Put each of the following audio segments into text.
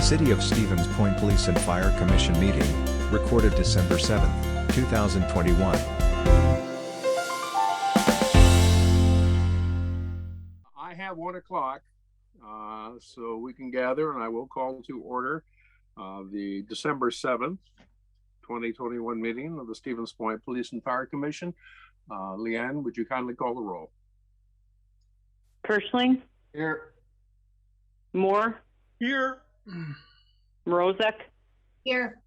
City of Stevens Point Police and Fire Commission meeting, recorded December 7, 2021. I have 1 o'clock, so we can gather, and I will call to order the December 7th, 2021 meeting of the Stevens Point Police and Fire Commission. Leanne, would you kindly call the roll? Kirschling? Here. Moore? Here. Mrozek? Here.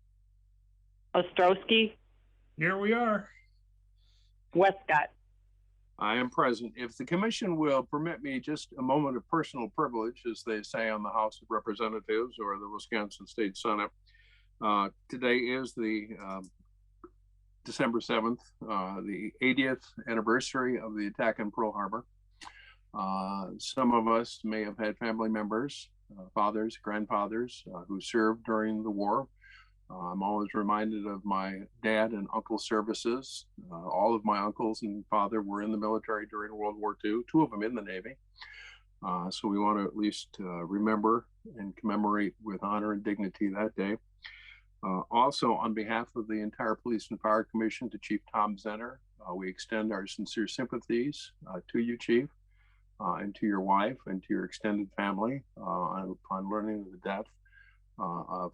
Ostrowski? Here we are. Westcott? I am present. If the commission will permit me just a moment of personal privilege, as they say on the House of Representatives or the Wisconsin State Senate. Today is the December 7th, the 80th anniversary of the attack in Pearl Harbor. Some of us may have had family members, fathers, grandfathers who served during the war. I'm always reminded of my dad and uncle services. All of my uncles and father were in the military during World War II, 2 of them in the Navy. So we want to at least remember and commemorate with honor and dignity that day. Also, on behalf of the entire Police and Fire Commission, to Chief Tom Zenner, we extend our sincere sympathies to you, Chief, and to your wife and to your extended family upon learning of the death of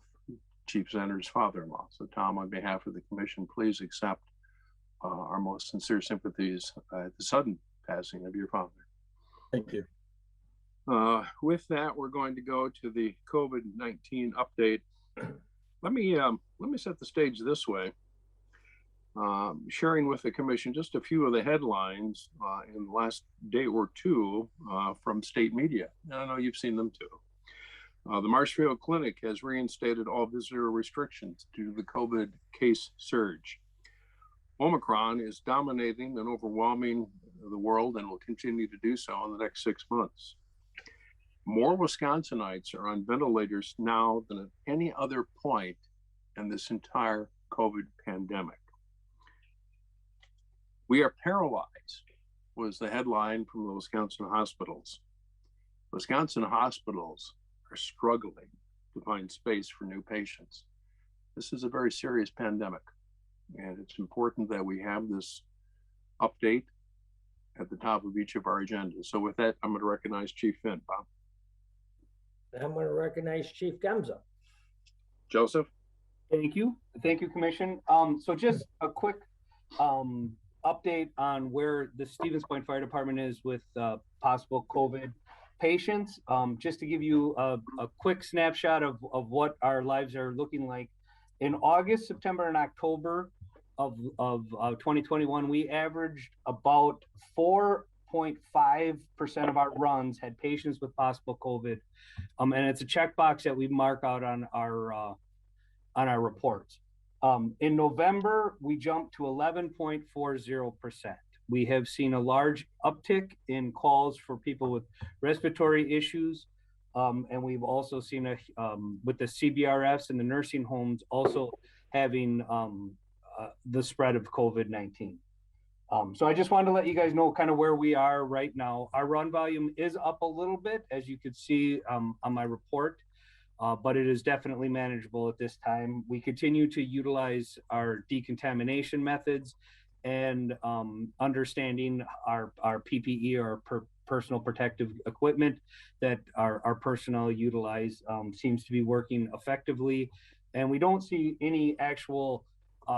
Chief Zenner's father-in-law. So Tom, on behalf of the commission, please accept our most sincere sympathies at the sudden passing of your father. Thank you. With that, we're going to go to the COVID-19 update. Let me set the stage this way. Sharing with the commission just a few of the headlines in the last day or two from state media. I know you've seen them too. The Marshfield Clinic has reinstated all visitor restrictions due to the COVID case surge. Omicron is dominating and overwhelming the world and will continue to do so in the next 6 months. More Wisconsinites are on ventilators now than at any other point in this entire COVID pandemic. We are paralyzed, was the headline from the Wisconsin hospitals. Wisconsin hospitals are struggling to find space for new patients. This is a very serious pandemic, and it's important that we have this update at the top of each of our agendas. So with that, I'm going to recognize Chief Finn. Bob. I'm going to recognize Chief Gemza. Joseph. Thank you. Thank you, Commission. So just a quick update on where the Stevens Point Fire Department is with possible COVID patients. Just to give you a quick snapshot of what our lives are looking like. In August, September, and October of 2021, we averaged about 4.5% of our runs had patients with possible COVID. And it's a checkbox that we mark out on our reports. In November, we jumped to 11.40%. We have seen a large uptick in calls for people with respiratory issues. And we've also seen with the CBRFs and the nursing homes also having the spread of COVID-19. So I just wanted to let you guys know kind of where we are right now. Our run volume is up a little bit, as you could see on my report, but it is definitely manageable at this time. We continue to utilize our decontamination methods and understanding our PPE, or personal protective equipment that our personnel utilize seems to be working effectively. And we don't see any actual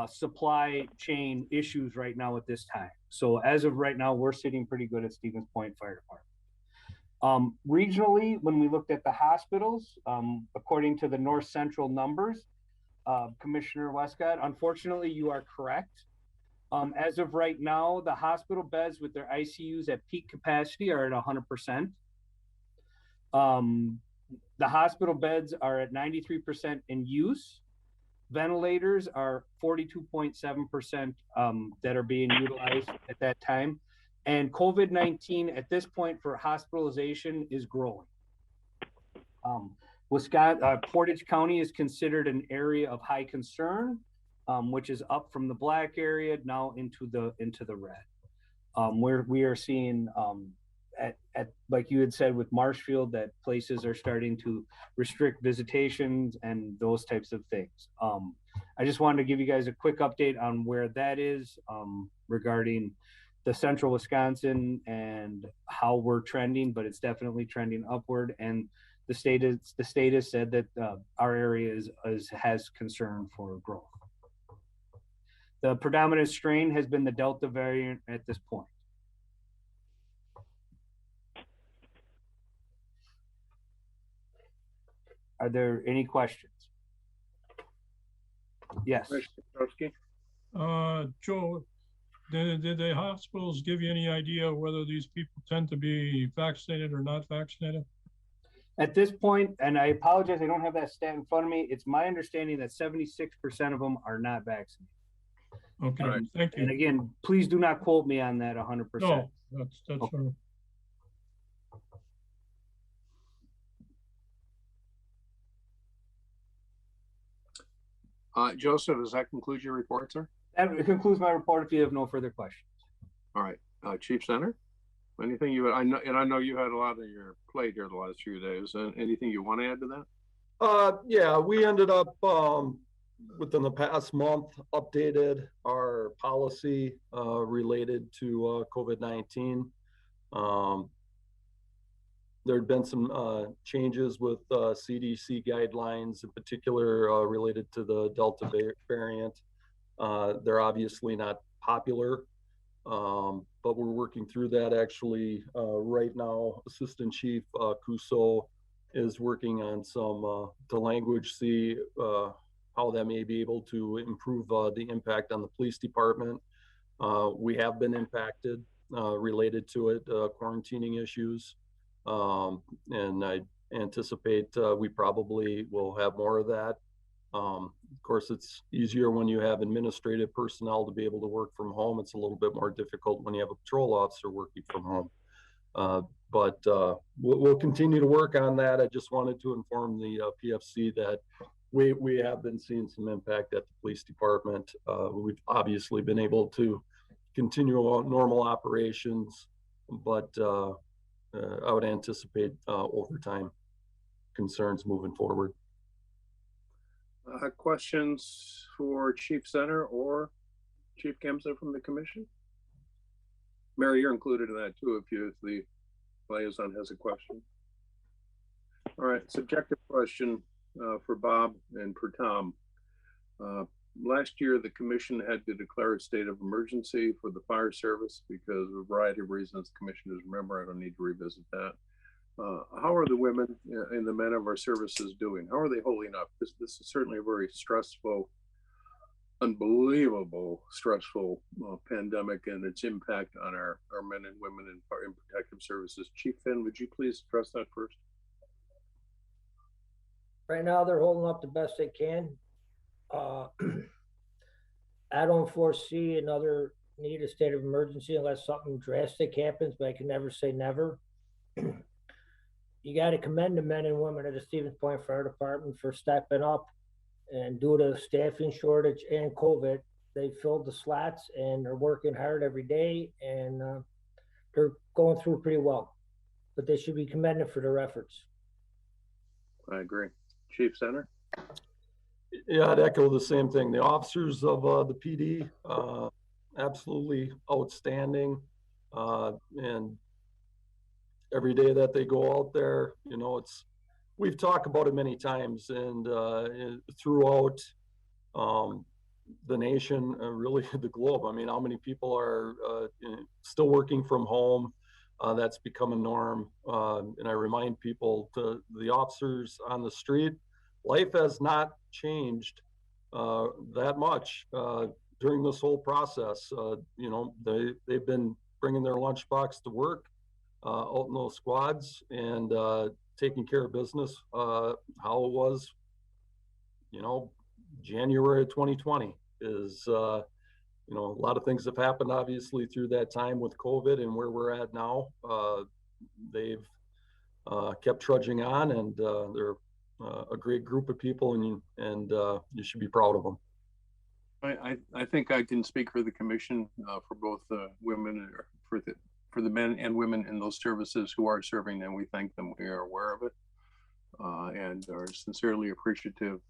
supply chain issues right now at this time. So as of right now, we're sitting pretty good at Stevens Point Fire Department. Regionally, when we looked at the hospitals, according to the North Central numbers, Commissioner Westcott, unfortunately, you are correct. As of right now, the hospital beds with their ICUs at peak capacity are at 100%. The hospital beds are at 93% in use. Ventilators are 42.7% that are being utilized at that time. And COVID-19 at this point for hospitalization is growing. Portage County is considered an area of high concern, which is up from the black area now into the red. Where we are seeing at like you had said with Marshfield, that places are starting to restrict visitations and those types of things. I just wanted to give you guys a quick update on where that is regarding the central Wisconsin and how we're trending, but it's definitely trending upward. And the state has said that our area has concern for growth. The predominant strain has been the Delta variant at this point. Are there any questions? Yes. Commissioner Ostrowski? Joe, did the hospitals give you any idea whether these people tend to be vaccinated or not vaccinated? At this point, and I apologize, I don't have that stat in front of me. It's my understanding that 76% of them are not vaccinated. Okay, Right. thank you. And again, please do not quote me on that 100%. No, that's Okay. Joseph, does that conclude your report, sir? That concludes my report if you have no further questions. All right, Chief Center, anything you, I know you had a lot on your plate here the last few days. Anything you want to add to that? Yeah, we ended up within the past month updated our policy related to COVID-19. There had been some changes with CDC guidelines, in particular related to the Delta variant. They're obviously not popular, but we're working through that actually right now. Assistant Chief Cousteau is working on some the language, see how that may be able to improve the impact on the police department. We have been impacted related to it, quarantining issues. And I anticipate we probably will have more of that. Of course, it's easier when you have administrative personnel to be able to work from home. It's a little bit more difficult when you have a patrol officer working from home. But we'll continue to work on that. I just wanted to inform the PFC that we have been seeing some impact at the police department. We've obviously been able to continue on normal operations, but I would anticipate overtime concerns moving forward. Questions for Chief Center or Chief Kemsa from the commission? Mary, you're included in that too if the liaison has a question. All right, subjective question for Bob and for Tom. Last year, the commission had to declare a state of emergency for the fire service because of a variety of reasons. Commissioners remember, I don't need to revisit that. How are the women and the men of our services doing? How are they holding up? This is certainly a very stressful, unbelievable stressful pandemic and its impact on our men and women in protective services. Chief Finn, would you please address that first? Right now, they're holding up the best they can. I don't foresee another need a state of emergency unless something drastic happens, but I can never say never. You got to commend the men and women of the Stevens Point Fire Department for stepping up, and due to staffing shortage and COVID, they filled the slots and they're working hard every day, and they're going through pretty well, but they should be commended for their efforts. I agree. Chief Center? Yeah, I'd echo the same thing. The officers of the PD, absolutely outstanding. And every day that they go out there, you know, we've talked about it many times, and throughout the nation, really the globe. I mean, how many people are still working from home? That's become a norm. And I remind people, the officers on the street, life has not changed that much during this whole process. You know, they've been bringing their lunchbox to work out in those squads and taking care of business how it was, you know, January of 2020 is, you know, a lot of things have happened obviously through that time with COVID and where we're at now. They've kept trudging on, and they're a great group of people, and you should be proud of them. I think I can speak for the commission for both women, for for the men and women in those services who are serving them. We thank them. We are aware of it and are sincerely appreciative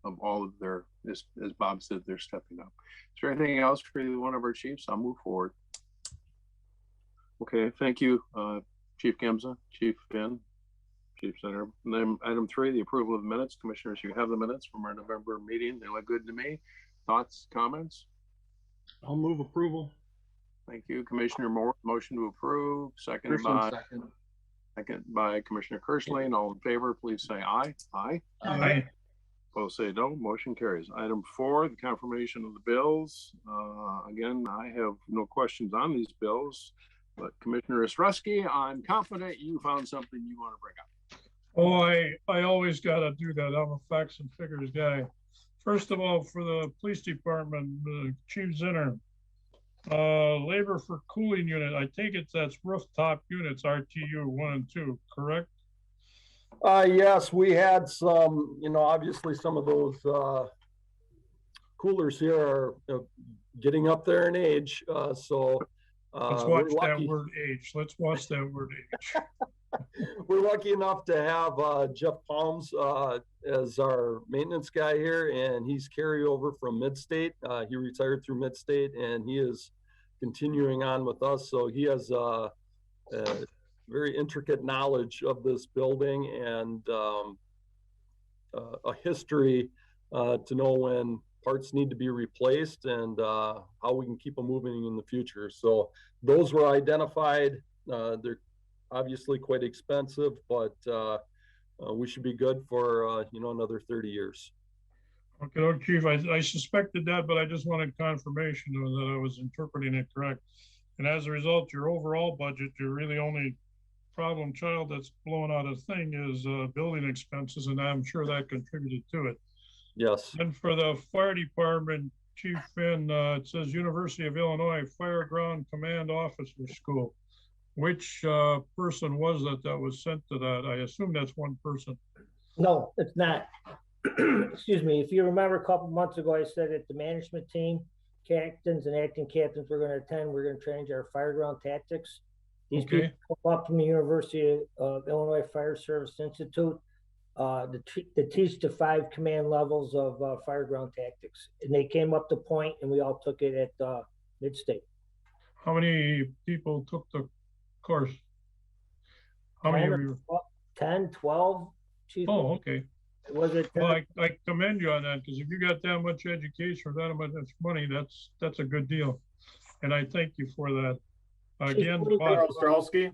of all of their, as Bob said, they're stepping up. Is there anything else for either one of our chiefs? I'll move forward. Okay, thank you, Chief Gemza, Chief Finn, Chief Senator. And then item 3, the approval of the minutes. Commissioners, you have the minutes from our November meeting. They look good to me. Thoughts, comments? I'll move approval. Thank you, Commissioner Moore. Motion to approve. Second by Commissioner Kirschling. All in favor, please say aye. Aye. Aye. Opposed say no. Motion carries. Item 4, the confirmation of the bills. Again, I have no questions on these bills, but Commissioner Ostrowski, I'm confident you found something you want to bring up. Oh, I always got to do that. I'm a facts and figures guy. First of all, for the police department, Chief Zinner, labor for cooling unit, I take it that's rooftop units, RTU 1 and 2, correct? Yes, we had some, obviously some of those coolers here are getting up there in age. So let's watch that word age. Let's watch that word age. We're lucky enough to have Jeff Palms as our maintenance guy here, and he's carryover from Midstate. He retired through Midstate, and he is continuing on with us. So he has a very intricate knowledge of this building and a history to know when parts need to be replaced and how we can keep them moving in the future. So those were identified. They're obviously quite expensive, but we should be good for another 30 years. Okay, Chief, I suspected that, but I just wanted confirmation that I was interpreting it correct. And as a result, your overall budget, your really only problem child that's blowing out a thing is building expenses, and I'm sure that contributed to it. Yes. And for the fire department, Chief Finn, it says University of Illinois Fire Ground Command Officer School. Which person was that was sent to that? I assume that's one person. No, it's not. Excuse me. If you remember a couple months ago, I said that the management team, captains and acting captains, we're going to attend. We're going to change our fire ground tactics. These people come up from the University of Illinois Fire Service Institute to teach the 5 command levels of fire ground tactics. And they came up to point, and we all took it at Midstate. How many people took the course? How many of you? 10, 12. Chief. Oh, okay. Was it? Well, I commend you on that, because if you got that much education or that much money, that's a good deal. And I thank you for that. Again, Bob. Ostrowski?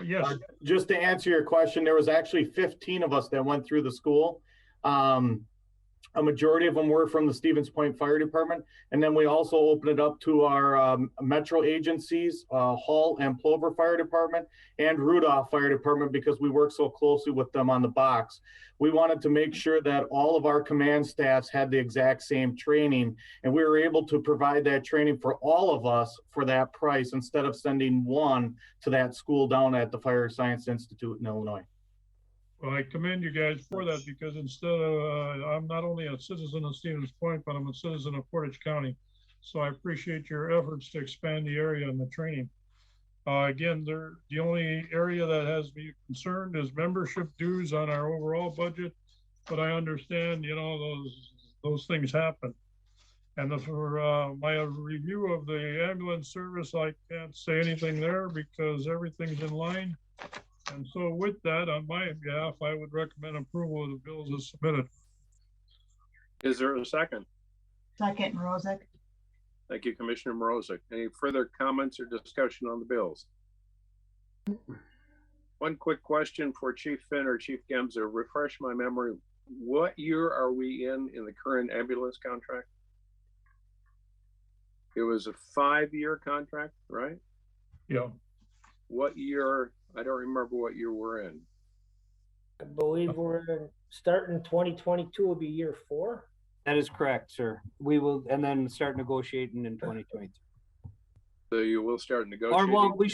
Yes. Just to answer your question, there was actually 15 of us that went through the school. A majority of them were from the Stevens Point Fire Department. And then we also opened it up to our metro agencies, Hull and Plover Fire Department and Rudolph Fire Department, because we work so closely with them on the box. We wanted to make sure that all of our command staffs had the exact same training, and we were able to provide that training for all of us for that price instead of sending one to that school down at the Fire Science Institute in Illinois. Well, I commend you guys for that, because instead of, I'm not only a citizen of Stevens Point, but I'm a citizen of Portage County. So I appreciate your efforts to expand the area and the training. Again, the only area that has me concerned is membership dues on our overall budget. But I understand, those things happen. And for my review of the ambulance service, I can't say anything there because everything's in line. And so with that, on my behalf, I would recommend approval of the bills as submitted. Is there a second? Second, Mrozek. Thank you, Commissioner Mrozek. Any further comments or discussion on the bills? One quick question for Chief Finn or Chief Gemza. Refresh my memory. What year are we in the current ambulance contract? It was a 5-year contract, right? Yeah. What year? I don't remember what year we're in. I believe we're starting 2022 will be year 4. That is correct, sir. We will, and then start negotiating in 2022. So you will start negotiating? Or well, we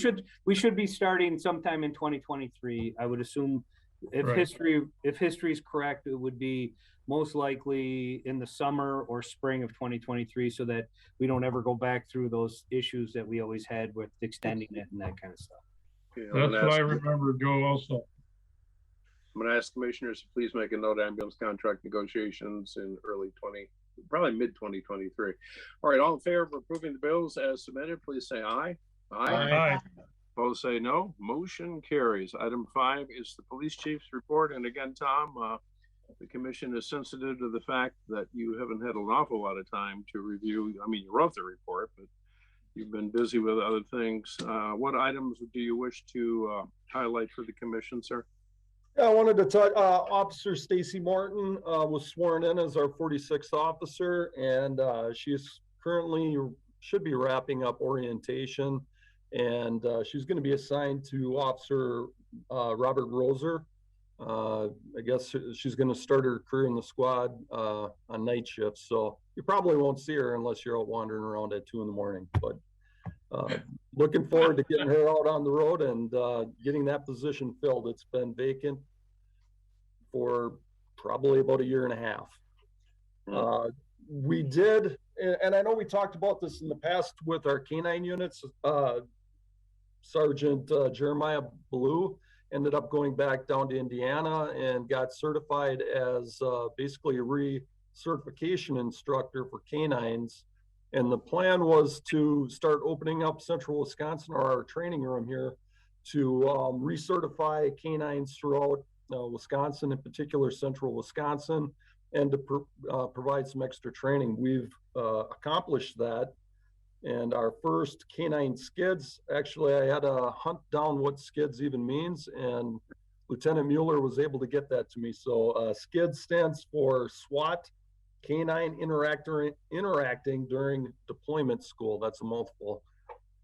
should be starting sometime in 2023. I would assume If Right. history is correct, it would be most likely in the summer or spring of 2023, so that we don't ever go back through those issues that we always had with extending it and that kind of stuff. Okay, That's what I remember, Joe, also. I'm gonna ask commissioners to please make a note of ambulance contract negotiations in probably mid 2023. All right, all in favor of approving the bills as submitted, please say aye. Aye. Opposed, say no. Motion carries. Item 5 is the police chief's report. And again, Tom, the commission is sensitive to the fact that you haven't had an awful lot of time to review. I mean, you wrote the report, but you've been busy with other things. What items do you wish to highlight for the commission, sir? Yeah, I wanted to touch, Officer Stacy Morton was sworn in as our 46th officer, and she's currently should be wrapping up orientation, and she's going to be assigned to Officer Robert Roser. I guess she's going to start her career in the squad on night shifts, so you probably won't see her unless you're out wandering around at 2 in the morning, but looking forward to getting her out on the road and getting that position filled. It's been vacant for probably about 1.5 years. We did, and I know we talked about this in the past with our canine units. Sergeant Jeremiah Blue ended up going back down to Indiana and got certified as basically a recertification instructor for canines. And the plan was to start opening up Central Wisconsin, or our training room here, to recertify canines throughout Wisconsin, in particular Central Wisconsin, and to provide some extra training. We've accomplished that. And our first canine skids, actually, I had to hunt down what skids even means, and Lieutenant Mueller was able to get that to me. So SKID stands for SWAT, Canine Interacting During Deployment School. That's a mouthful.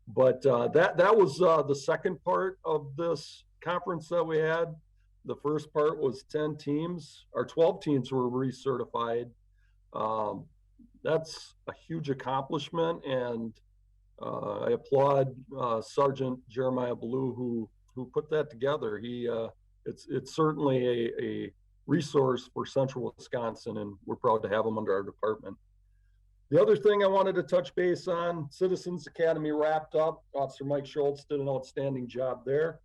But that was the second part of this conference that we had. The first part was 10 teams. Our 12 teams were recertified. That's a huge accomplishment, and I applaud Sergeant Jeremiah Blue who put that together. It's certainly a resource for Central Wisconsin, and we're proud to have him under our department. The other thing I wanted to touch base on, Citizens Academy wrapped up. Officer Mike Schultz did an outstanding job there.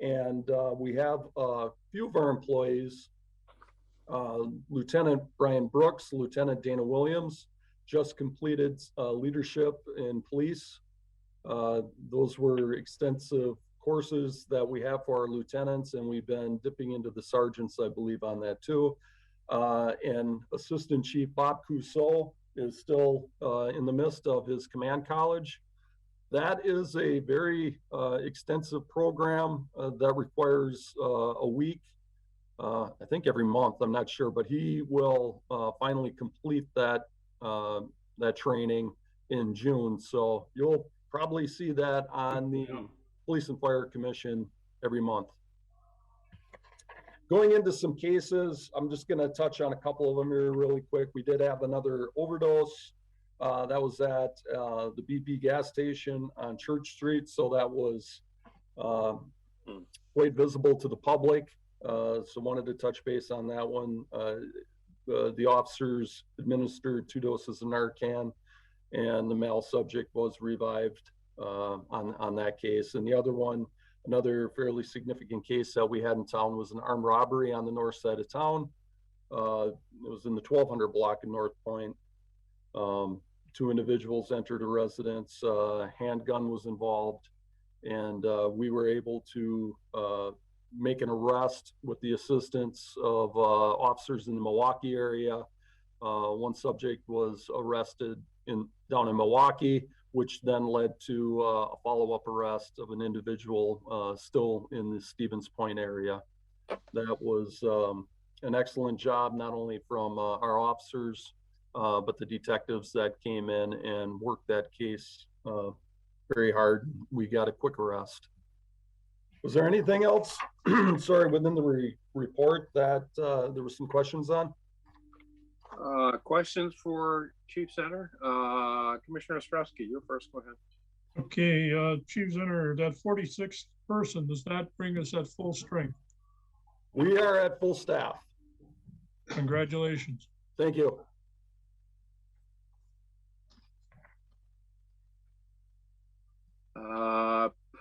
And we have a few of our employees, Lieutenant Brian Brooks, Lieutenant Dana Williams, just completed leadership in police. Those were extensive courses that we have for our lieutenants, and we've been dipping into the sergeants, I believe, on that too. And Assistant Chief Bob Cousseau is still in the midst of his command college. That is a very extensive program that requires a week, I think every month, I'm not sure, but he will finally complete that training in June. So you'll probably see that on the Police and Fire Commission every month. Going into some cases, I'm just going to touch on a couple of them here really quick. We did have another overdose. That was at the BP gas station on Church Street. So that was quite visible to the public. So wanted to touch base on that one. The officers administered 2 doses of Narcan, and the male subject was revived on that case. And the other one, another fairly significant case that we had in town, was an armed robbery on the north side of town. It was in the 1200 block in North Point. 2 individuals entered a residence, handgun was involved, and we were able to make an arrest with the assistance of officers in the Milwaukee area. One subject was arrested down in Milwaukee, which then led to a follow-up arrest of an individual still in the Stevens Point area. That was an excellent job, not only from our officers, but the detectives that came in and worked that case very hard. We got a quick arrest. Was there anything else, sorry, within the report that there were some questions on? Questions for Chief Center? Commissioner Ostrowski, you're first. Go ahead. Okay, Chief Center, that 46th person, does that bring us at full strength? We are at full staff. Congratulations. Thank you.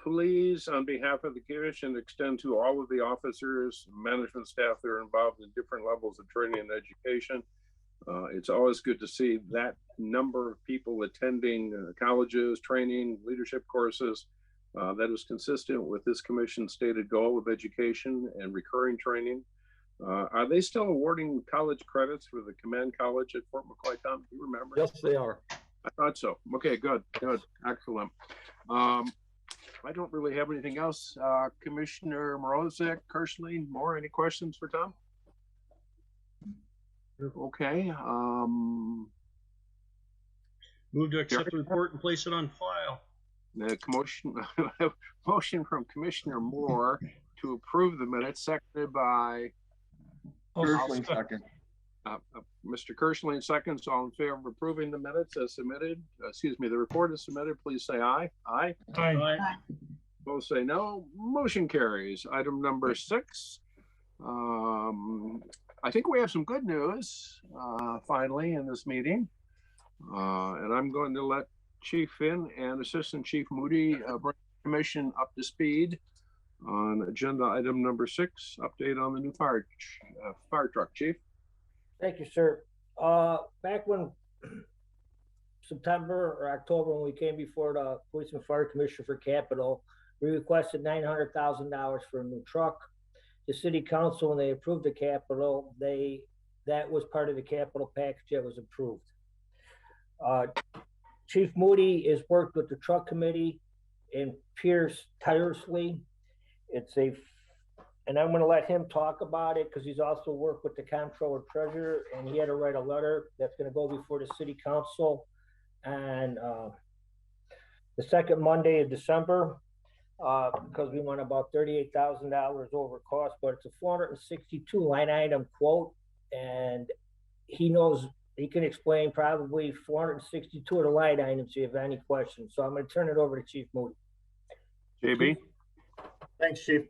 Please, on behalf of the commission, extend to all of the officers, management staff that are involved in different levels of training and education. It's always good to see that number of people attending colleges, training, leadership courses. That is consistent with this commission's stated goal of education and recurring training. Are they still awarding college credits for the Command College at Fort McCoy, Tom? Do you remember? Yes, they are. I thought so. Okay, good, excellent. I don't really have anything else. Commissioner Morozek, Kirschling, Moore, any questions for Tom? Okay. Move to accept the report and place it on file. The motion from Commissioner Moore to approve the minutes, seconded by Kirschling, second. Mr. Kirschling, seconds. All in favor of approving the minutes as submitted? Excuse me, the report is submitted. Please say aye. Aye. Aye. Both say no. Motion carries. Item number 6. I think we have some good news finally in this meeting. And I'm going to let Chief Finn and Assistant Chief Moody bring the commission up to speed on agenda item number 6, update on the new fire truck. Chief. Thank you, sir. Back when September or October, when we came before the Police and Fire Commissioner for capital, we requested $900,000 for a new truck. The city council, when they approved the capital, that was part of the capital package that was approved. Chief Moody has worked with the truck committee and Pierce tirelessly. And I'm going to let him talk about it because he's also worked with the comptroller treasurer, and he had to write a letter that's going to go before the city council and the second Monday of December, because we went about $38,000 over cost, but it's a 462 line item quote, and he knows he can explain probably 462 of the line items if you have any questions. So I'm going to turn it over to Chief Moody. JB. Thanks, Chief.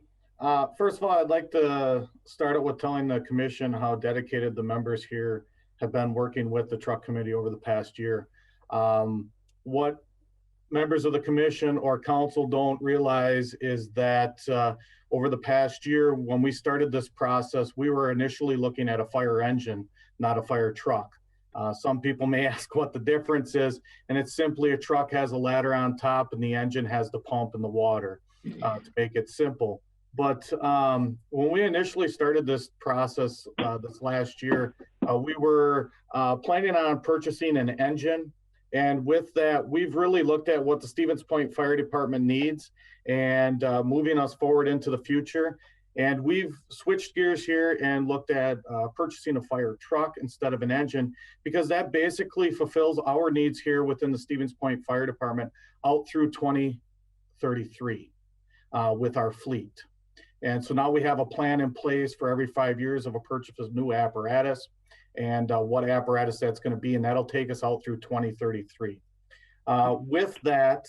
First of all, I'd like to start out with telling the commission how dedicated the members here have been working with the truck committee over the past year. What members of the commission or council don't realize is that over the past year, when we started this process, we were initially looking at a fire engine, not a fire truck. Some people may ask what the difference is, and it's simply a truck has a ladder on top and the engine has the pump and the water, to make it simple. But when we initially started this process this last year, we were planning on purchasing an engine. And with that, we've really looked at what the Stevens Point Fire Department needs and moving us forward into the future. And we've switched gears here and looked at purchasing a fire truck instead of an engine, because that basically fulfills our needs here within the Stevens Point Fire Department out through 2033 with our fleet. And so now we have a plan in place for every 5 years of a purchase of new apparatus and what apparatus that's going to be, and that'll take us out through 2033. With that,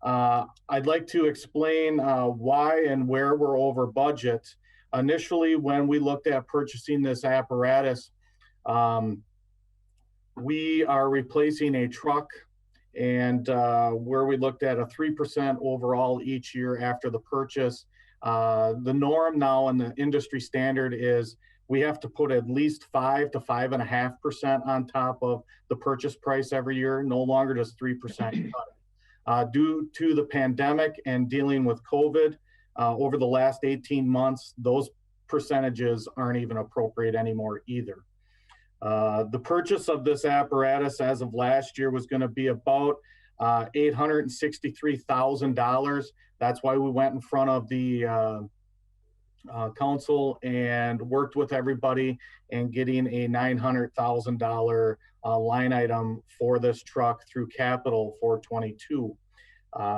I'd like to explain why and where we're over budget. Initially, when we looked at purchasing this apparatus, we are replacing a truck, and where we looked at a 3% overall each year after the purchase. The norm now and the industry standard is we have to put at least 5 to 5.5% on top of the purchase price every year. No longer does 3% cut. Due to the pandemic and dealing with COVID over the last 18 months, those percentages aren't even appropriate anymore either. The purchase of this apparatus as of last year was going to be about $863,000. That's why we went in front of the council and worked with everybody and getting a $900,000 line item for this truck through capital for 22.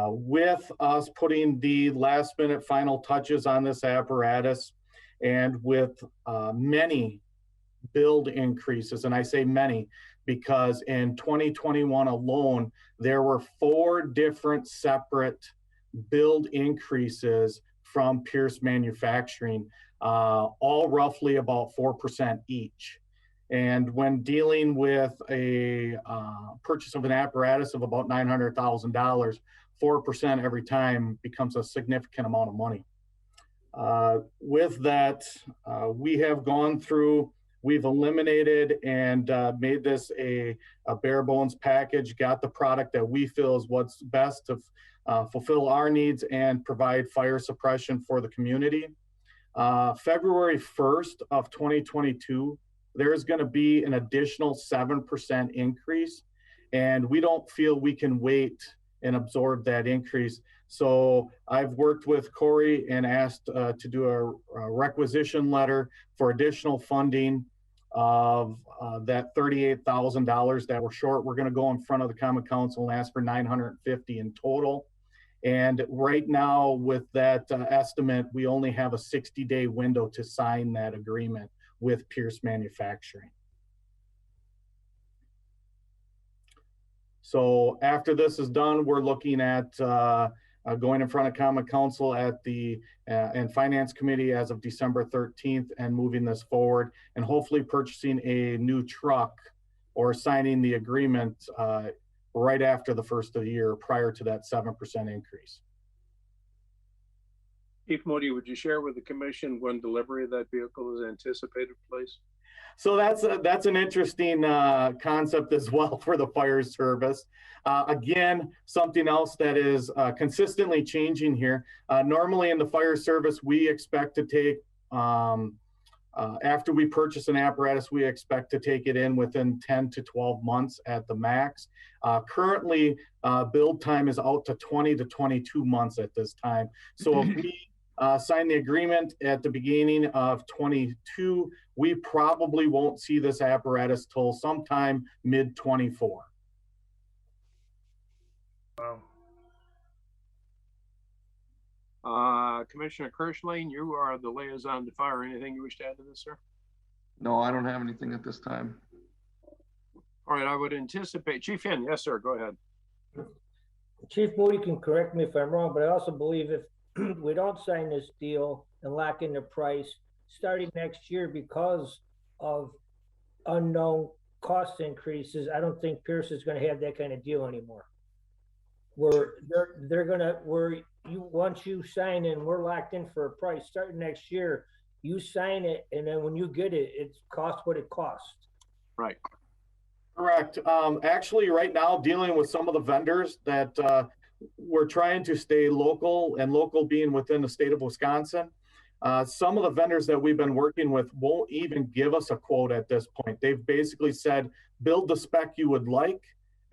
With us putting the last minute final touches on this apparatus and with many build increases, and I say many because in 2021 alone, there were 4 different separate build increases from Pierce Manufacturing, all roughly about 4% each. And when dealing with a purchase of an apparatus of about $900,000, 4% every time becomes a significant amount of money. With that, we have gone through, we've eliminated and made this a bare bones package, got the product that we feel is what's best to fulfill our needs and provide fire suppression for the community. February 1st of 2022, there is going to be an additional 7% increase, and we don't feel we can wait and absorb that increase. So I've worked with Corey and asked to do a requisition letter for additional funding of that $38,000 that we're short. We're going to go in front of the Common Council and ask for $950 in total. And right now with that estimate, we only have a 60-day window to sign that agreement with Pierce Manufacturing. So after this is done, we're looking at going in front of Common Council at the and Finance Committee as of December 13th and moving this forward and hopefully purchasing a new truck or signing the agreement right after the first of the year prior to that 7% increase. Chief Moody, would you share with the commission when delivery of that vehicle is anticipated, please? So that's an interesting concept as well for the fire service. Again, something else that is consistently changing here. Normally in the fire service, we expect to take, after we purchase an apparatus, we expect to take it in within 10 to 12 months at the max. Currently, build time is out to 20 to 22 months at this time. So if we sign the agreement at the beginning of 22, we probably won't see this apparatus till sometime mid-24. Wow. Commissioner Kirschlane, you are the liaison to fire. Anything you wish to add to this, sir? No, I don't have anything at this time. All right, I would anticipate. Chief Hinn, yes, sir, go ahead. Chief Moody can correct me if I'm wrong, but I also believe if we don't sign this deal and lock in the price starting next year because of unknown cost increases, I don't think Pierce is going to have that kind of deal anymore. Once you sign and we're locked in for a price starting next year, you sign it, and then when you get it, it costs what it costs. Right. Correct. Actually, right now, dealing with some of the vendors that we're trying to stay local, and local being within the state of Wisconsin. Some of the vendors that we've been working with won't even give us a quote at this point. They've basically said, build the spec you would like.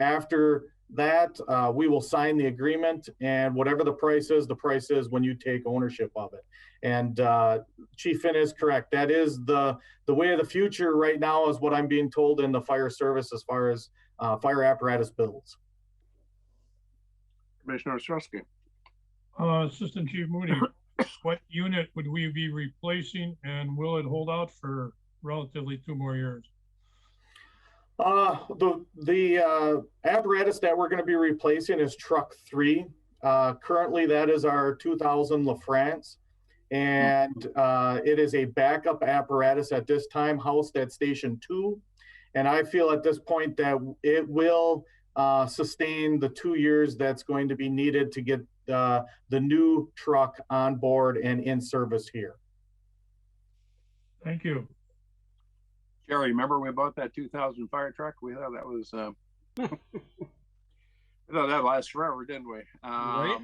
After that, we will sign the agreement, and whatever the price is when you take ownership of it. And Chief Finn is correct. That is the way of the future right now, is what I'm being told in the fire service as far as fire apparatus builds. Commissioner Ostrowski. Assistant Chief Moody, what unit would we be replacing, and will it hold out for relatively 2 more years? The apparatus that we're going to be replacing is truck 3. Currently, that is our 2000 LaFrance, and it is a backup apparatus at this time, housed at Station 2. And I feel at this point that it will sustain the 2 years that's going to be needed to get the new truck on board and in service here. Thank you. Jerry, remember we bought that 2000 fire truck? We thought that was, we thought that lasts forever, didn't we? Right?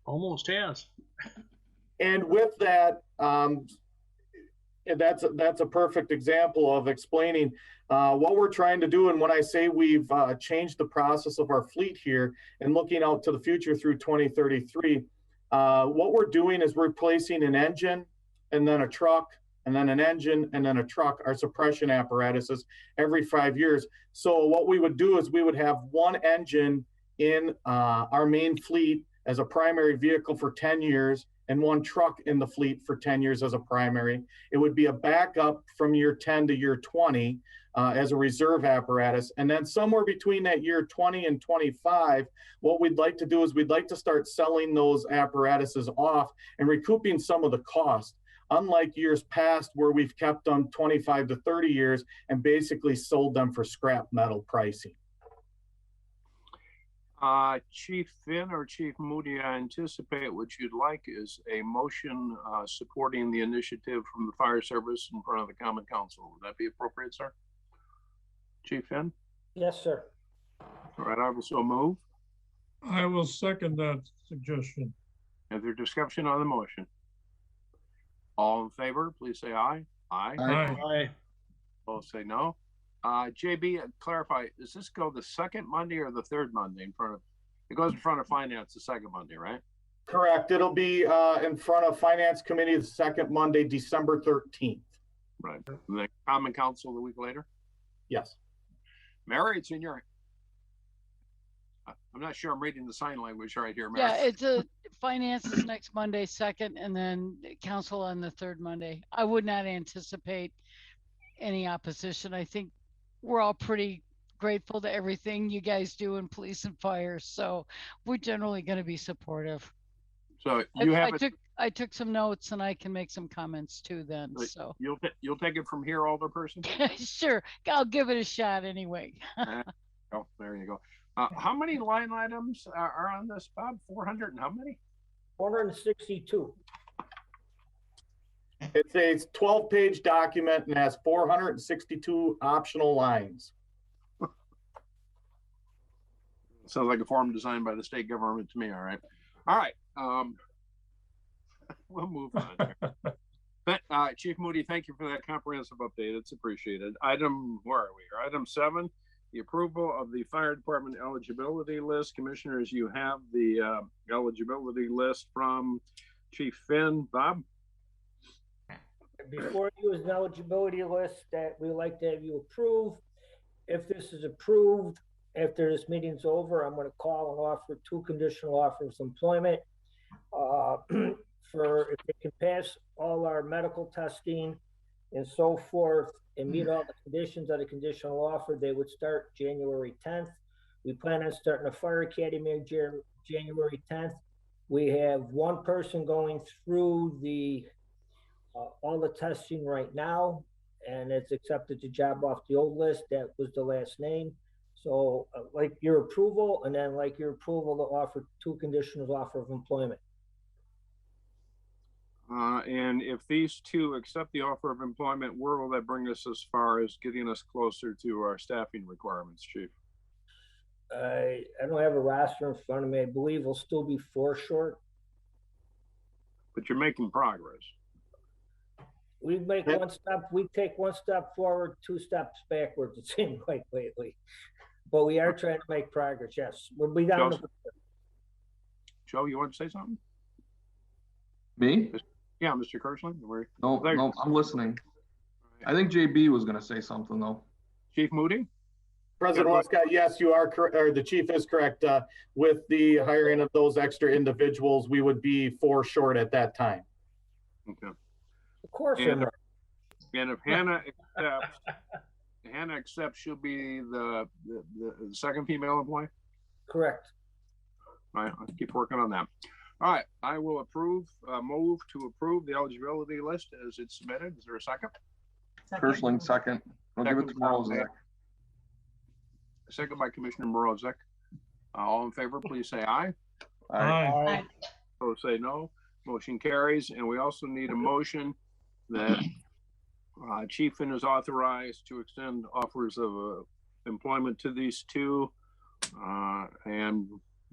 Almost has. And with that, that's a perfect example of explaining what we're trying to do. And when I say we've changed the process of our fleet here and looking out to the future through 2033, what we're doing is replacing an engine and then a truck and then an engine and then a truck, our suppression apparatuses, every 5 years. So what we would do is we would have one engine in our main fleet as a primary vehicle for 10 years, and 1 truck in the fleet for 10 years as a primary. It would be a backup from year 10 to year 20 as a reserve apparatus. And then somewhere between that year 20 and 25, what we'd like to do is we'd like to start selling those apparatuses off and recouping some of the cost. Unlike years past where we've kept them 25 to 30 years and basically sold them for scrap metal pricing. Chief Finn or Chief Moody, I anticipate what you'd like is a motion supporting the initiative from the fire service in front of the Common Council. Would that be appropriate, sir? Chief Finn? Yes, sir. All right, I will so move. I will second that suggestion. Is there discussion on the motion? All in favor, please say aye. Aye. Aye. Opposed, say no. JB, clarify, does this go the second Monday or the third Monday in front of, it goes in front of finance the second Monday, right? Correct. It'll be in front of Finance Committee the second Monday, December 13th. Right. And the Common Council the week later? Yes. Mary, it's in your, I'm not sure I'm reading the sign language right here, Mary. Yeah, it's a finance is next Monday, second, and then council on the third Monday. I would not anticipate any opposition. I think we're all pretty grateful to everything you guys do in police and fire, so we're generally going to be supportive. So you have I took some notes and I can make some comments too then. So you'll take it from here, Alderperson? Sure, I'll give it a shot anyway. Oh, there you go. How many line items are on this, Bob? 400 and how many? 462. It's a 12-page document and has 462 optional lines. Sounds like a form designed by the state government to me. All right. All right. We'll move on here. But Chief Moody, thank you for that comprehensive update. It's appreciated. Where are we? Item 7, the approval of the fire department eligibility list. Commissioners, you have the eligibility list from Chief Finn. Bob? Before you is an eligibility list that we like to have you approve. If this is approved, after this meeting's over, I'm going to call and offer 2 conditional offers of employment. For if they can pass all our medical testing and so forth and meet all the conditions of the conditional offer, they would start January 10th. We plan on starting a fire academy January 10th. We have 1 person going through the all the testing right now, and it's accepted the job off the old list. That was the last name. So like your approval, and then like your approval to offer 2 conditional offer of employment. And if these 2 accept the offer of employment, where will that bring us as far as getting us closer to our staffing requirements, Chief? I don't have a roster in front of me. I believe we'll still be 4 short. But you're making progress. We make 1 step, we take 1 step forward, 2 steps backwards, it seems like lately. But we are trying to make progress, yes. We'll be down to... Joe, you want to say something? Me? Yeah, Mr. Kirschland. No, I'm listening. I think JB was going to say something, though. Chief Moody? President Westcott, yes, you are correct, or the chief is correct. With the hiring of those extra individuals, we would be 4 short at that time. Okay. Of course. And if Hannah accepts, she'll be the second female employee? Correct. All right, I'll keep working on that. All right, I will move to approve the eligibility list as it's submitted. Is there a second? Kirschland, second. I'll give it to Morozek. Second by Commissioner Morozek. All in favor, please say aye. Aye. Opposed, say no. Motion carries. And we also need a motion that Chief Finn is authorized to extend offers of employment to these 2 and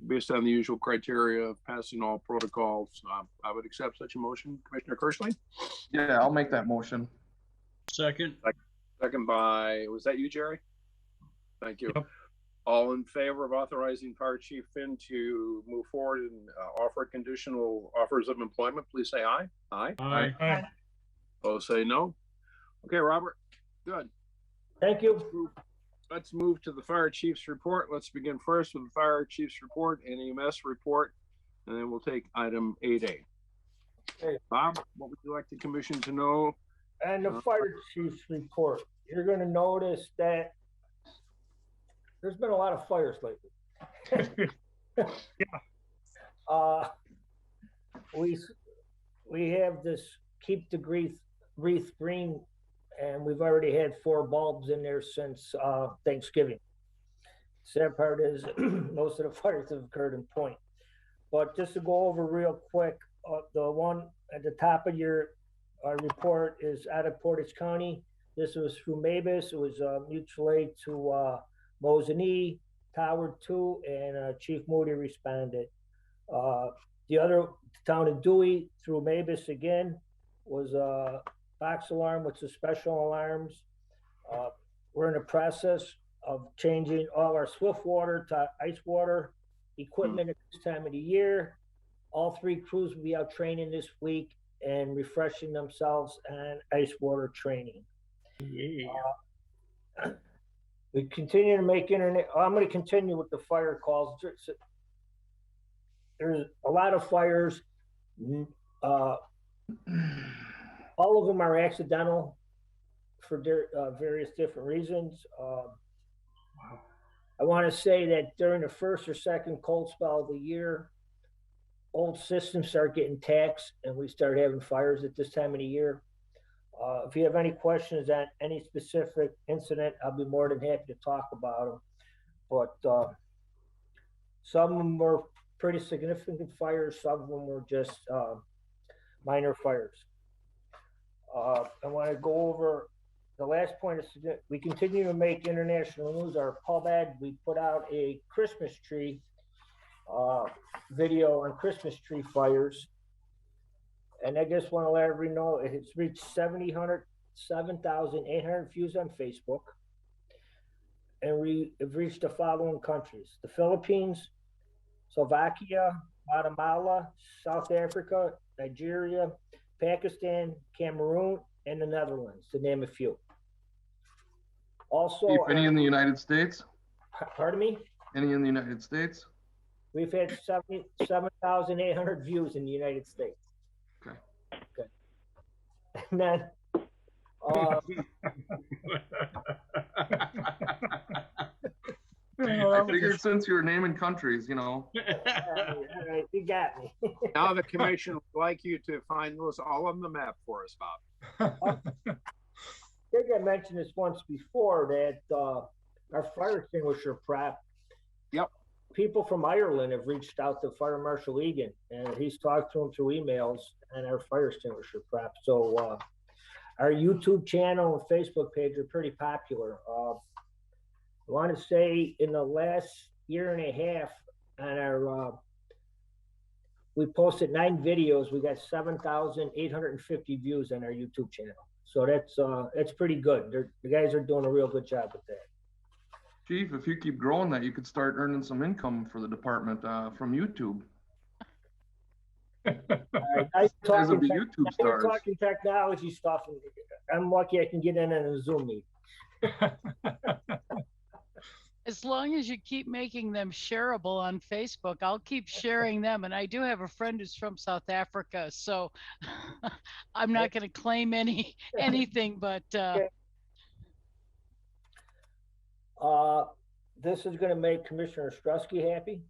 based on the usual criteria of passing all protocols. I would accept such a motion. Commissioner Kirschland? Yeah, I'll make that motion. Second. Second by, was that you, Jerry? Thank you. Yep. All in favor of authorizing Fire Chief Finn to move forward and offer conditional offers of employment, please say aye. Aye. Aye. Aye. Opposed, say no. Okay, Robert. Good. Thank you. Let's move to the Fire Chief's report. Let's begin first with the Fire Chief's report and EMS report, and then we'll take item 8A. Okay. Bob, what would you like the commission to know? And the fire chief's report, you're gonna notice that there's been a lot of fires lately. We have this keep the wreath green, and we've already had 4 bulbs in there since Thanksgiving. Sad part is most of the fires have occurred in Point. But just to go over real quick, the one at the top of your report is out of Portage County. This was through Mavis. It was mutual aid to Mosinee, Tower 2, and Chief Moody responded. The other town of Dewey through Mavis again was a box alarm with some special alarms. We're in the process of changing all our swift water to ice water equipment at this time of the year. All 3 crews will be out training this week and refreshing themselves on ice water training. Yeah. We continue to make internet. I'm going to continue with the fire calls. There's a lot of fires. All of them are accidental for various different reasons. I want to say that during the first or second cold spell of the year, old systems start getting taxed and we start having fires at this time of the year. If you have any questions on any specific incident, I'll be more than happy to talk about them. But some of them were pretty significant fires. Some of them were just minor fires. I want to go over the last point. Is we continue to make international news. Our pub ad, we put out a Christmas tree video on Christmas tree fires. And I just want to let everybody know it's reached 7,800 views on Facebook. And we have reached the following countries: the Philippines, Slovakia, Guatemala, South Africa, Nigeria, Pakistan, Cameroon, and the Netherlands, to name a few. Also, any in the United States? Pardon me? Any in the United States? We've had 7,800 views in the United States. Okay. And then, I figured since you were naming countries, all right, you got me. Now the commission would like you to find those all on the map for us, Bob. I think I mentioned this once before that our fire extinguisher prop. Yep. People from Ireland have reached out to Fire Marshal Egan, and he's talked to them through emails and our fire extinguisher prop. So our YouTube channel and Facebook page are pretty popular. I want to say in the last year and a half on our, we posted 9 videos. We got 7,850 views on our YouTube channel. So that's pretty good. The guys are doing a real good job with that. Chief, if you keep growing that, you could start earning some income for the department from YouTube. I'm talking technology stuff. I'm lucky I can get in on a Zoom meeting. As long as you keep making them shareable on Facebook, I'll keep sharing them. And I do have a friend who's from South Africa, so I'm not going to claim anything, but this is going to make Commissioner Ostrowski happy.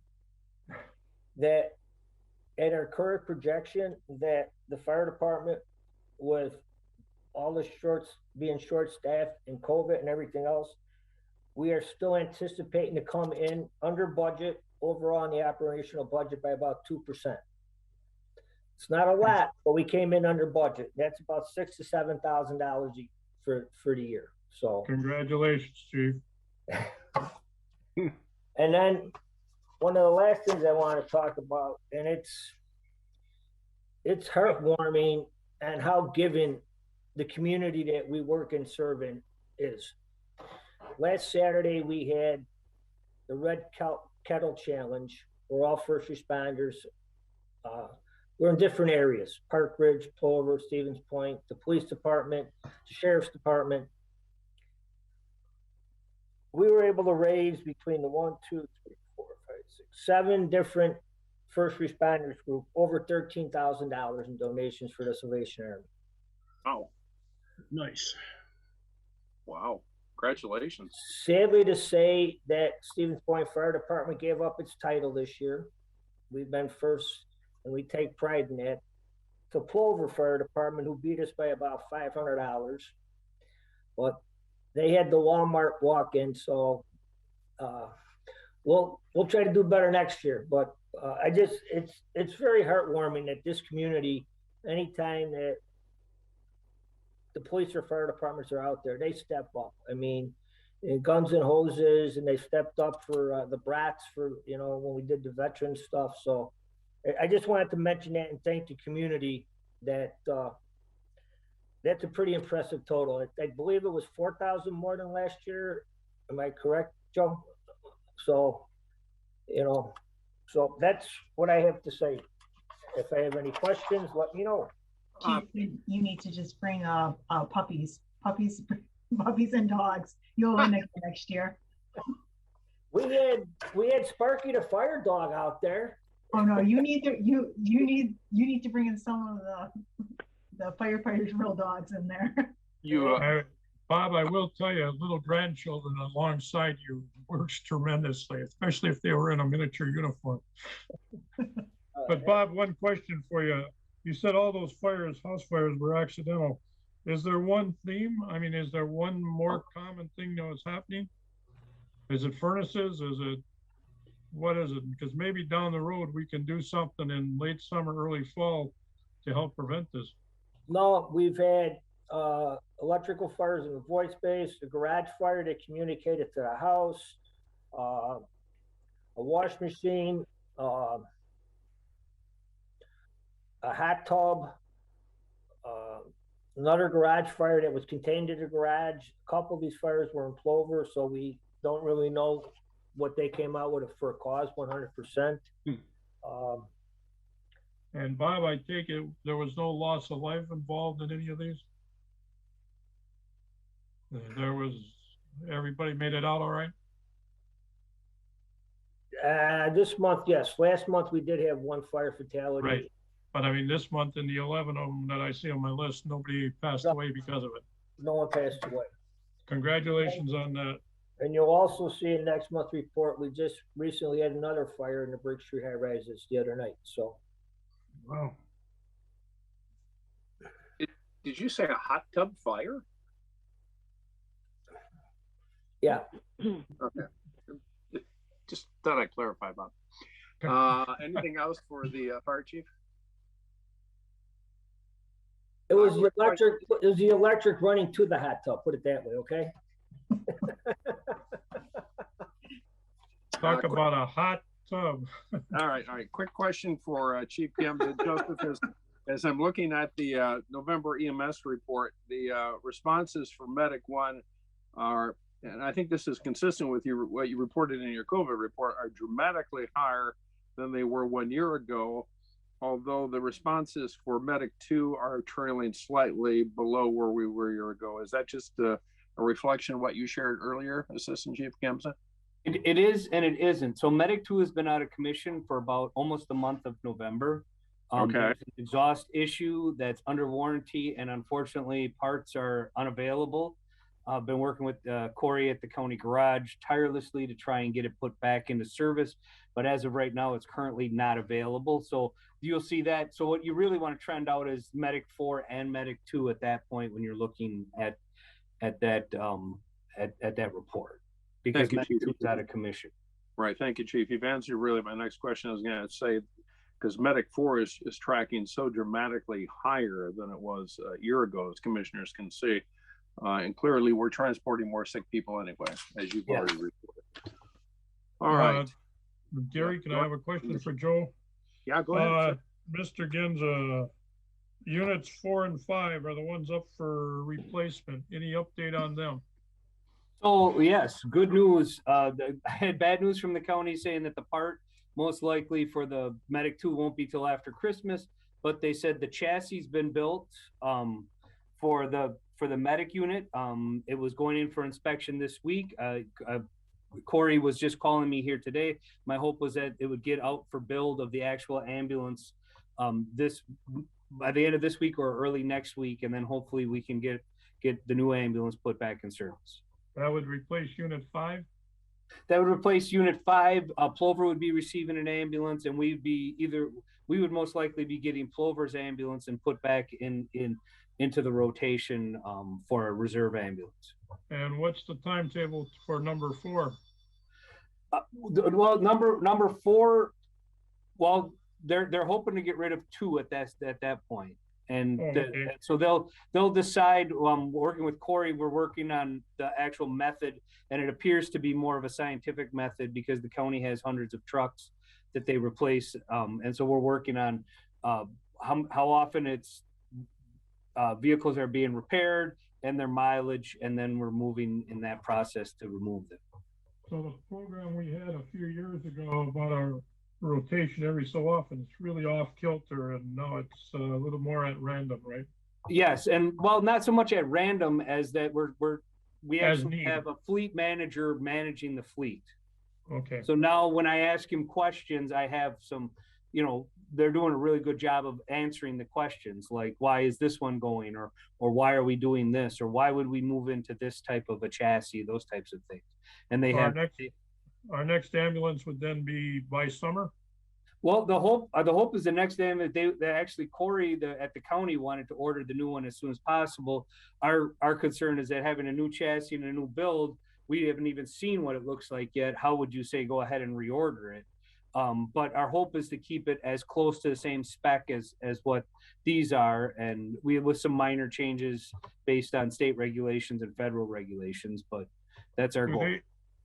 That at our current projection, that the fire department, with all the being short-staffed and COVID and everything else, we are still anticipating to come in under budget overall in the operational budget by about 2%. It's not a lot, but we came in under budget. That's about $6,000 to $7,000 for the year. So congratulations, Chief. And then one of the last things I want to talk about, and it's heartwarming and how giving the community that we work and serve in is. Last Saturday, we had the Red Kettle Challenge, where all first responders, we're in different areas: Park Ridge, Plover, Stevens Point, the police department, the sheriff's department. We were able to raise between the 7 different first responders group over $13,000 in donations for the Salvation Army. Oh, Nice. wow. Congratulations. Sadly to say that Stevens Point Fire Department gave up its title this year. We've been first, and we take pride in that. To Plover Fire Department, who beat us by about $500, but they had the Walmart walk-in, so we'll try to do better next year. But it's very heartwarming that this community, anytime that the police or fire departments are out there, they step up. I mean, in guns and hoses, and they stepped up for the brats for, you know, when we did the veteran stuff. So I just wanted to mention that and thank the community that that's a pretty impressive total. I believe it was 4,000 more than last year. Am I correct, Joe? So, you know, so that's what I have to say. If I have any questions, let me know. Chief, you need to just bring puppies and dogs. You'll win again next year. We had Sparky the fire dog out there. Oh no, you need to bring in some of the firefighters' real dogs in there. Bob, I will tell you, little grandchildren alongside you works tremendously, especially if they were in a miniature uniform. But Bob, one question for you. You said all those fires, house fires, were accidental. Is there one theme? I mean, is there one more common thing that was happening? Is it furnaces? What is it? Because maybe down the road we can do something in late summer, early fall to help prevent this. No, we've had electrical fires in the void space, a garage fire that communicated to the house, a wash machine, a hot tub, another garage fire that was contained in the garage. A couple of these fires were in Plover, so we don't really know what they came out with for a cause 100%. And Bob, I take it there was no loss of life involved in any of these? Everybody made it out all right? This month, yes. Last month we did have one fire fatality. Right. But I mean, this month in the 11 of them that I see on my list, nobody passed away because of it. No one passed away. Congratulations on that. And you'll also see in next month's report, we just recently had another fire in the Brick Street high rises the other night. So, wow. Did you say a hot tub fire? Yeah. Okay. Just thought I'd clarify, Bob. Anything else for the fire chief? It was the electric. It was the electric running to the hot tub. Put it that way, okay? Talk about a hot tub. All right. Quick question for Chief Gambit. Joseph, as I'm looking at the November EMS report, the responses for Medic 1 are, and I think this is consistent with what you reported in your COVID report, are dramatically higher than they were 1 year ago, although the responses for Medic 2 are trailing slightly below where we were a year ago. Is that just a reflection of what you shared earlier, Assistant Chief Gamsa? It is and it isn't. So Medic 2 has been out of commission for about almost the month of November. Okay. There's an exhaust issue that's under warranty, and unfortunately parts are unavailable. I've been working with Corey at the county garage tirelessly to try and get it put back into service. But as of right now, it's currently not available. So you'll see that. So what you really want to trend out is Medic 4 and Medic 2 at that point when you're looking at that report, because Medic 2 is out of commission. Right. Thank you, Chief. You've answered really my next question. I was going to say, because Medic 4 is tracking so dramatically higher than it was a year ago, as commissioners can see. And clearly we're transporting more sick people anyway, as you've already reported. All right. Gary, can I have a question for Joe? Yeah, go ahead. Mr. Ginza, units 4 and 5 are the ones up for replacement. Any update on them? So yes, good news. I had bad news from the county saying that the part most likely for the Medic 2 won't be till after Christmas, but they said the chassis has been built for the Medic unit. It was going in for inspection this week. Corey was just calling me here today. My hope was that it would get out for build of the actual ambulance by the end of this week or early next week, and then hopefully we can get the new ambulance put back in service. That would replace Unit 5? That would replace Unit 5. Plover would be receiving an ambulance, and we would most likely be getting Plover's ambulance and put back into the rotation for a reserve ambulance. And what's the timetable for number 4? Well, number 4, well, they're hoping to get rid of 2 at that point. And so they'll decide. Working with Corey, we're working on the actual method, and it appears to be more of a scientific method because the county has hundreds of trucks that they replace, and so we're working on how often vehicles are being repaired and their mileage, and then we're moving in that process to remove them. So the program we had a few years ago about our rotation every so often, it's really off kilter, and now it's a little more at random, right? Yes, and well, not so much at random as that we As actually needed. have a fleet manager managing the fleet. Okay. So now when I ask him questions, I have some, they're doing a really good job of answering the questions, like why is this one going, or why are we doing this, or why would we move into this type of a chassis, those types of things. And they So have our next ambulance would then be by summer? Well, the hope is the next day they actually Corey at the county wanted to order the new one as soon as possible. Our concern is that having a new chassis and a new build, we haven't even seen what it looks like yet. How would you say go ahead and reorder it? But our hope is to keep it as close to the same spec as what these are, and with some minor changes based on state regulations and federal regulations. But that's our goal.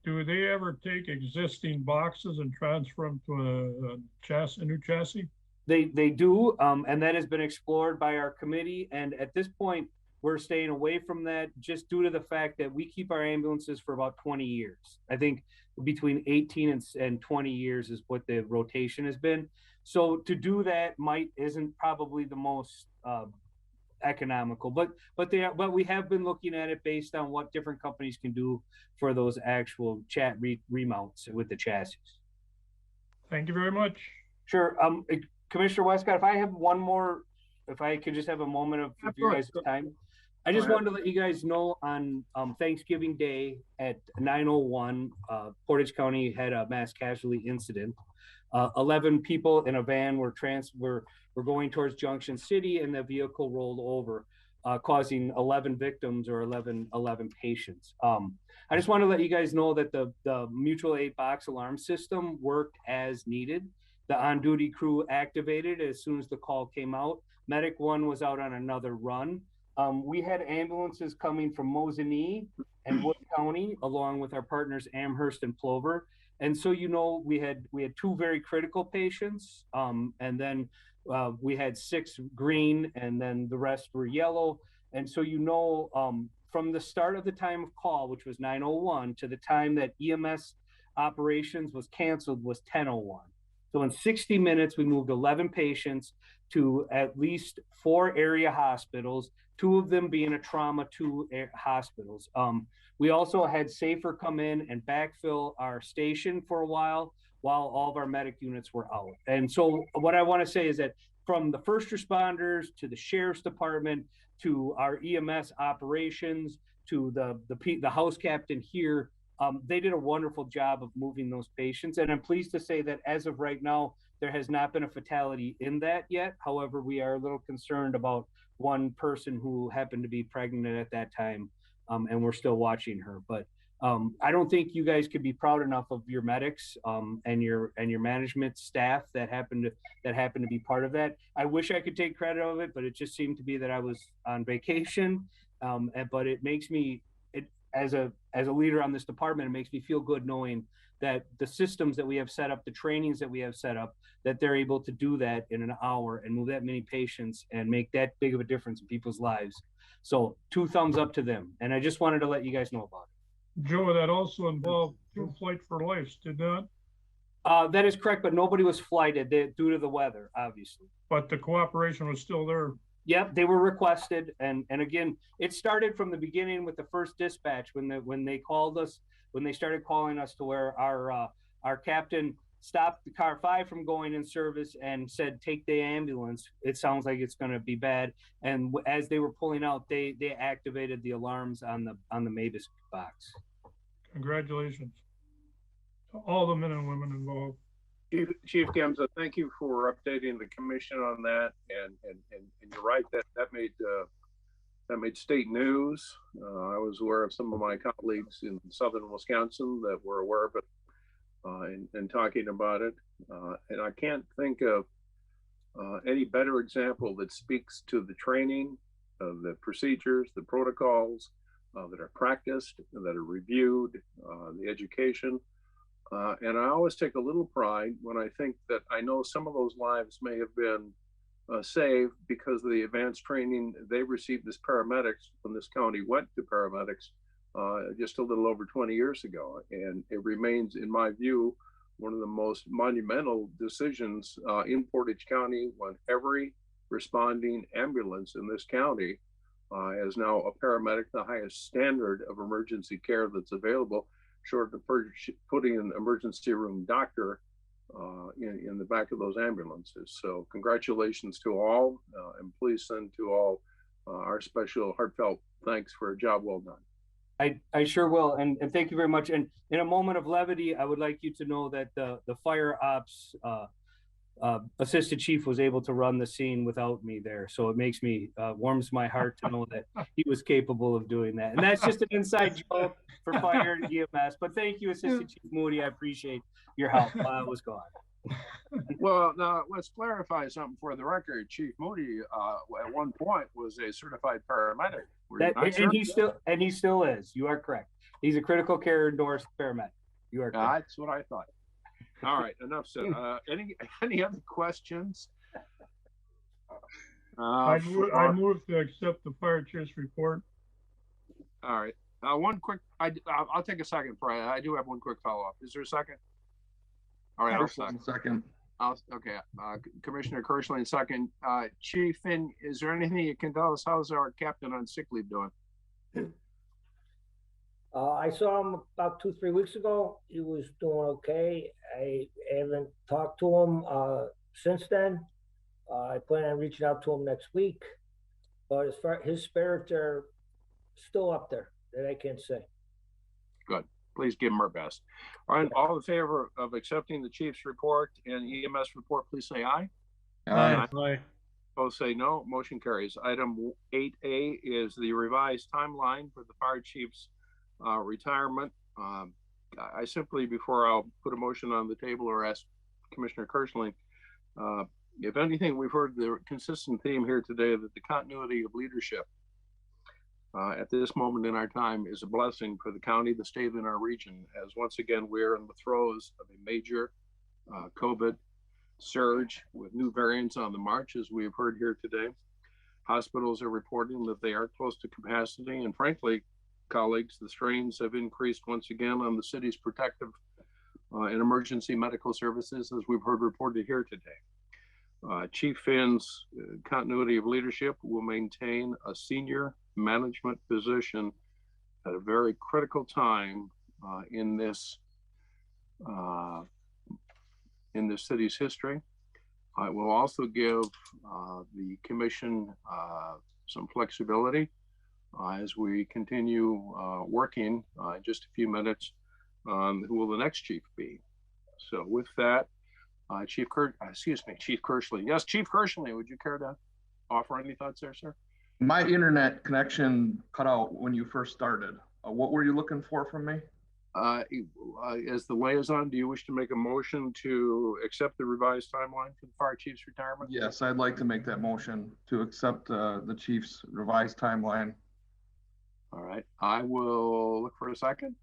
Do they ever take existing boxes and transfer them to a new chassis? They do, and that has been explored by our committee. And at this point, we're staying away from that just due to the fact that we keep our ambulances for about 20 years. I think between 18 and 20 years is what the rotation has been. So to do that isn't probably the most economical, but we have been looking at it based on what different companies can do for those actual remounts with the chassis. Thank you very much. Sure. Commissioner Westcott, if I have one more, if I could just have a moment of your guys' time. I just wanted to let you guys know on Thanksgiving Day at 9:01, Portage County had a mass casualty incident. 11 people in a van were going towards Junction City, and the vehicle rolled over, causing 11 victims or 11 patients. I just want to let you guys know that the mutual aid box alarm system worked as needed. The on-duty crew activated as soon as the call came out. Medic 1 was out on another run. We had ambulances coming from Mosinee and Wood County, along with our partners Amherst and Plover. And so, we had 2 very critical patients, and then we had 6 green, and then the rest were yellow. And so, from the start of the time of call, which was 9:01, to the time that EMS operations was canceled was 10:01. So in 60 minutes, we moved 11 patients to at least 4 area hospitals, 2 of them being a trauma 2 hospitals. We also had SAFER come in and backfill our station for a while all of our medic units were out. And so what I want to say is that from the first responders to the sheriff's department to our EMS operations to the house captain here, they did a wonderful job of moving those patients. And I'm pleased to say that as of right now, there has not been a fatality in that yet. However, we are a little concerned about one person who happened to be pregnant at that time, and we're still watching her. But I don't think you guys could be proud enough of your medics and your management staff that happened to be part of that. I wish I could take credit of it, but it just seemed to be that I was on vacation. But it makes me, as a leader on this department, it makes me feel good knowing that the systems that we have set up, the trainings that we have set up, that they're able to do that in an hour and move that many patients and make that big of a difference in people's lives. So 2 thumbs up to them. And I just wanted to let you guys know about it. Joe, that also involved 2 flight for lives, did that? That is correct, but nobody was flighted due to the weather, obviously. But the cooperation was still there. Yep, they were requested, and again, it started from the beginning with the first dispatch when they called us, when they started calling us to where our captain stopped the car 5 from going in service and said, "Take the ambulance. It sounds like it's going to be bad." And as they were pulling out, they activated the alarms on the Mavis box. Congratulations to all the men and women involved. Chief Gemza, thank you for updating the commission on that. And you're right, that made state news. I was aware of some of my colleagues in southern Wisconsin that were aware of it and talking about it. And I can't think of any better example that speaks to the training, the procedures, the protocols that are practiced, that are reviewed, the education. And I always take a little pride when I think that I know some of those lives may have been saved because of the advanced training they received as paramedics when this county went to paramedics just a little over 20 years ago. And it remains, in my view, one of the most monumental decisions in Portage County when every responding ambulance in this county is now a paramedic, the highest standard of emergency care that's available, short of putting an emergency room doctor in the back of those ambulances. So congratulations to all, and please send to all our special heartfelt thanks for a job well done. I sure will, and thank you very much. And in a moment of levity, I would like you to know that the fire ops assistant chief was able to run the scene without me there. So it makes me, warms my heart to know that he was capable of doing that. And that's just an inside joke for fire and EMS. But thank you, Assistant Chief Moody. I appreciate your help while I was gone. Well, now let's clarify something for the record. Chief Moody, at one point, was a certified paramedic. And he still is. You are correct. He's a critical care endorsed paramedic. You are correct. That's what I thought. All right, enough said. Any other questions? I move to accept the fire chief's report. All right. One quick. I'll take a second. I do have one quick follow up. Is there a second? All right, I'll second. Okay. Commissioner Kirschling, second. Chief Finn, is there anything you can tell us? How's our captain on sick leave doing? I saw him about 2-3 weeks ago. He was doing okay. I haven't talked to him since then. I plan on reaching out to him next week. But as far his spirits are still up there, that I can say. Good. Please give him our best. All right. All in favor of accepting the chief's report and EMS report, please say aye. Aye. Aye. Both say no. Motion carries. Item 8A is the revised timeline for the fire chief's retirement. I simply, before I'll put a motion on the table or ask Commissioner Kirschling, if anything, we've heard the consistent theme here today that the continuity of leadership at this moment in our time is a blessing for the county, the state, and our region, as once again we're in the throes of a major COVID surge with new variants on the march, as we've heard here today. Hospitals are reporting that they are close to capacity, and frankly, colleagues, the strains have increased once again on the city's protective and emergency medical services, as we've heard reported here today. Chief Finn's continuity of leadership will maintain a senior management position at a very critical time in this city's history. I will also give the commission some flexibility as we continue working in just a few minutes on who will the next chief be. So with that, Chief Kirschling. Yes, Chief Kirschling, would you care to offer any thoughts there, sir? My internet connection cut out when you first started. What were you looking for from me? As the liaison, do you wish to make a motion to accept the revised timeline for the fire chief's retirement? Yes, I'd like to make that motion to accept the chief's revised timeline. All right, I will look for a second.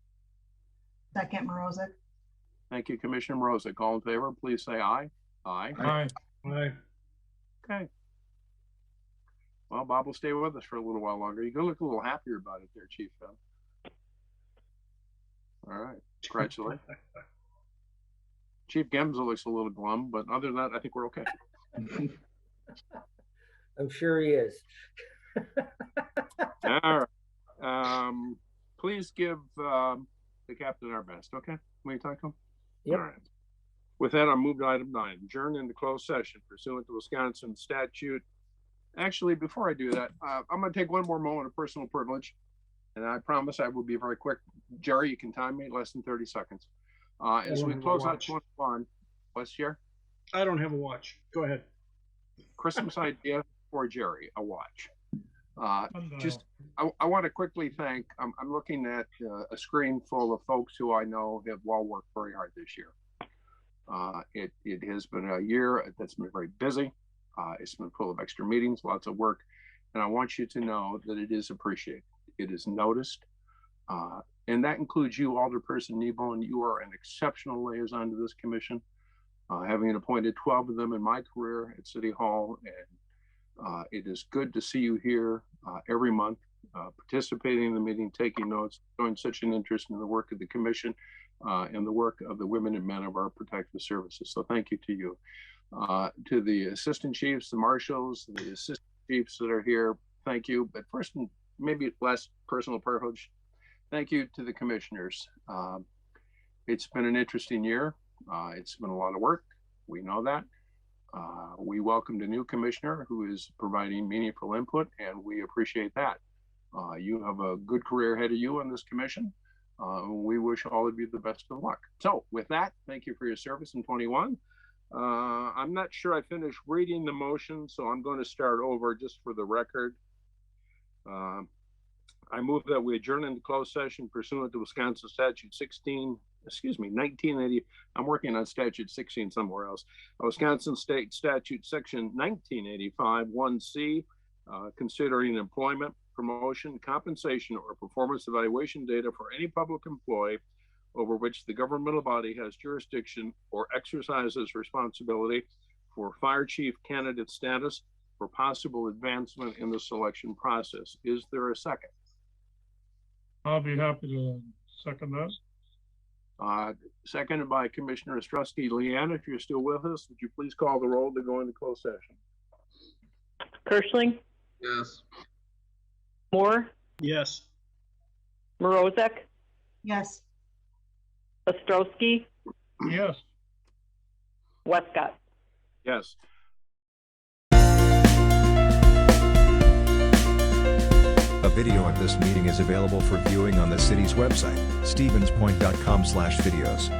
Second, Morozek. Thank you, Commissioner Morozek. All in favor, please say aye. Aye. Aye. Aye. Okay. Well, Bob will stay with us for a little while longer. You can look a little happier about it there, Chief. All right. Congratulations. Chief Gemza looks a little glum, but other than that, I think we're okay. I'm sure he is. All right. Please give the captain our best, okay? When you talk to him? Yep. All right. With that, I'll move to item 9, adjourn into closed session pursuant to Wisconsin statute. Actually, before I do that, I'm going to take one more moment of personal privilege, and I promise I will be very quick. Jerry, you can time me less than 30 seconds. As we close out 21, what's your? I don't have a watch. Go ahead. Christmas idea for Jerry, a watch. I want to quickly thank, I'm looking at a screen full of folks who I know have all worked very hard this year. It has been a year that's been very busy. It's been full of extra meetings, lots of work. And I want you to know that it is appreciated. It is noticed. And that includes you, Alderperson Kneebone. You are an exceptional liaison to this commission, having appointed 12 of them in my career at City Hall. And it is good to see you here every month, participating in the meeting, taking notes, showing such an interest in the work of the commission and the work of the women and men of our protective services. So thank you to you. To the assistant chiefs, the marshals, the assistant chiefs that are here, thank you. But first, and maybe less personal privilege, thank you to the commissioners. It's been an interesting year. It's been a lot of work. We know that. We welcomed a new commissioner who is providing meaningful input, and we appreciate that. You have a good career ahead of you on this commission. We wish all of you the best of luck. So with that, thank you for your service in 21. I'm not sure I finished reading the motion, so I'm going to start over just for the record. I move that we adjourn into closed session pursuant to Wisconsin statute 1980. I'm working on statute 16 somewhere else. Wisconsin state statute section 1985 1C, considering employment, promotion, compensation, or performance evaluation data for any public employee over which the governmental body has jurisdiction or exercises responsibility for fire chief candidate status for possible advancement in the selection process. Is there a second? I'll be happy to second that. Seconded by Commissioner Ostrowski. Leanne, if you're still with us, would you please call the roll to go into closed session? Kirschling, Yes. Moore, Yes. Morozek, Yes. Ostrowski, Yes. Westcott. Yes. A video of this meeting is available for viewing on the city's website, stevenspoint.com/videos.